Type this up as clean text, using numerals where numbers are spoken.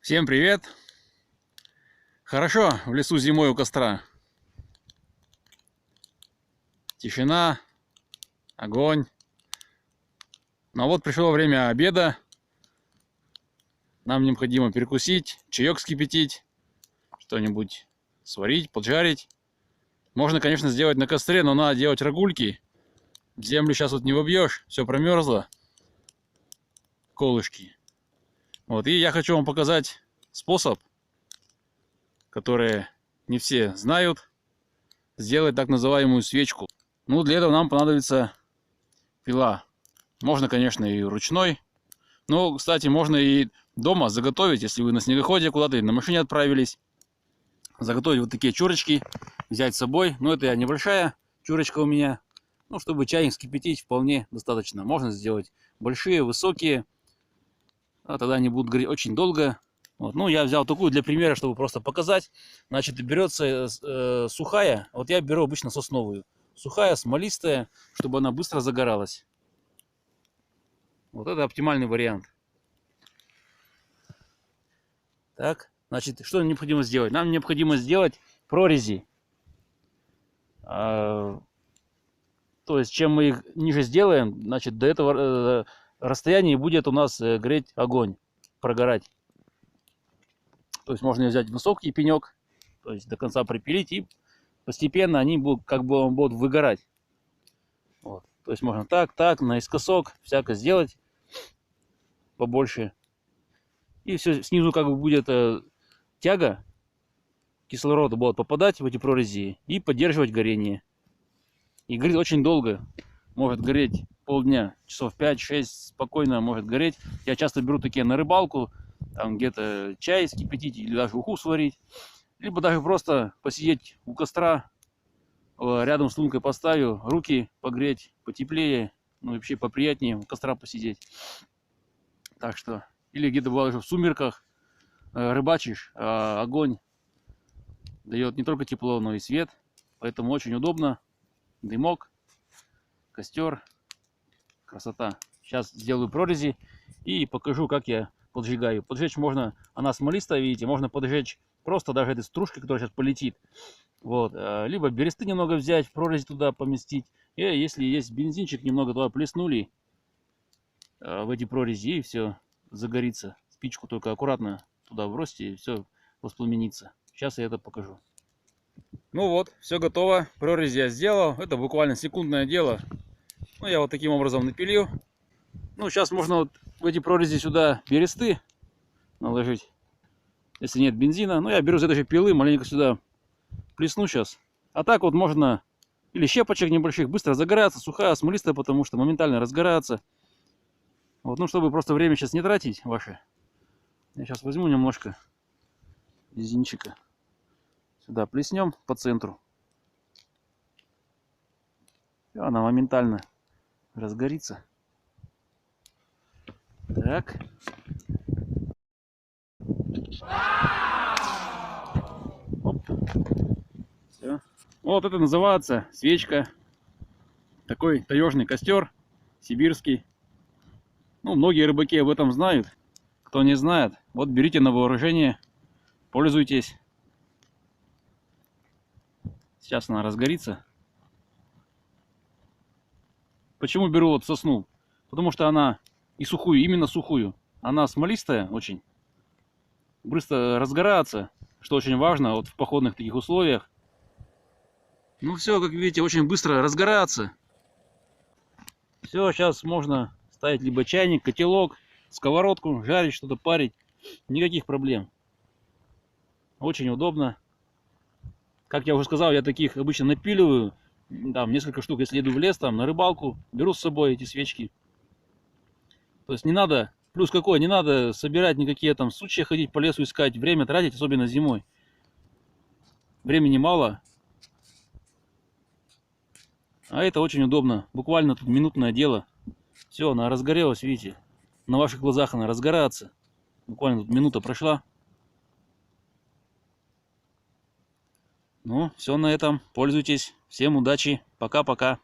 Всем привет! Хорошо в лесу зимой у костра. Тишина, огонь. Но вот пришло время обеда. Нам необходимо перекусить, чаек вскипятить, что-нибудь сварить, поджарить. Можно, конечно, сделать на костре, но надо делать рагульки. В землю сейчас вот не вобьешь, все промерзло. Колышки. Вот, и я хочу вам показать способ, который не все знают, сделать так называемую свечку. Ну, для этого нам понадобится пила. Можно, конечно, и ручной. Но, кстати, можно и дома заготовить, если вы на снегоходе куда-то или на машине отправились. Заготовить вот такие чурочки, взять с собой. Но это небольшая чурочка у меня. Ну, чтобы чайник вскипятить, вполне достаточно. Можно сделать большие, высокие. А тогда они будут гореть очень долго. Вот. Ну, я взял такую для примера, чтобы просто показать. Значит, берется сухая. Вот я беру обычно сосновую. Сухая, смолистая, чтобы она быстро загоралась. Вот это оптимальный вариант. Так, значит, что необходимо сделать? Нам необходимо сделать прорези. То есть, чем мы их ниже сделаем, значит, до этого расстояния будет у нас греть огонь, прогорать. То есть, можно взять высокий пенек, то есть, до конца припилить, и постепенно они будут, как бы, будут выгорать. Вот. То есть, можно так, наискосок, всяко сделать побольше. И все, снизу как бы будет тяга кислорода будет попадать в эти прорези и поддерживать горение. И горит очень долго. Может гореть полдня, часов 5-6 спокойно может гореть. Я часто беру такие на рыбалку, там где-то чай скипятить или даже уху сварить. Либо даже просто посидеть у костра, рядом с лункой поставлю, руки погреть, потеплее, ну и вообще поприятнее у костра посидеть. Так что, или где-то бывало в сумерках рыбачишь, огонь дает не только тепло, но и свет, поэтому очень удобно. Дымок, костер, красота. Сейчас сделаю прорези и покажу, как я поджигаю. Поджечь можно, она смолистая, видите, можно поджечь просто даже этой стружкой, которая сейчас полетит. Вот. Либо бересты немного взять, в прорези туда поместить. И если есть бензинчик, немного туда плеснули в эти прорези, и все загорится. Спичку только аккуратно туда бросьте, и все воспламенится. Сейчас я это покажу. Ну вот, все готово. Прорези я сделал. Это буквально секундное дело. Ну, я вот таким образом напилил. Ну, сейчас можно вот в эти прорези сюда бересты наложить, если нет бензина. Ну, я беру с этой же пилы, маленько сюда плесну сейчас. А так вот можно или щепочек небольших, быстро загорается, сухая, смолистая, потому что моментально разгорается. Вот, ну, чтобы просто время сейчас не тратить ваше. Я сейчас возьму немножко бензинчика. Сюда плеснем по центру. И она моментально разгорится. Так. Оп. Все. Вот это называется свечка. Такой таежный костер сибирский. Ну, многие рыбаки об этом знают. Кто не знает, вот берите на вооружение, пользуйтесь. Сейчас она разгорится. Почему беру вот сосну? Потому что она и сухую, именно сухую. Она смолистая очень. Быстро разгорается, что очень важно вот в походных таких условиях. Ну все, как видите, очень быстро разгорается. Все, сейчас можно ставить либо чайник, котелок, сковородку, жарить что-то, парить. Никаких проблем. Очень удобно. Как я уже сказал, я таких обычно напиливаю. Там несколько штук, если иду в лес, там на рыбалку, беру с собой эти свечки. То есть не надо, плюс какой, не надо собирать никакие там сучья, ходить по лесу искать, время тратить, особенно зимой. Времени мало. А это очень удобно. Буквально тут минутное дело. Все, она разгорелась, видите. На ваших глазах она разгорается. Буквально тут минута прошла. Ну, все на этом. Пользуйтесь. Всем удачи. Пока-пока.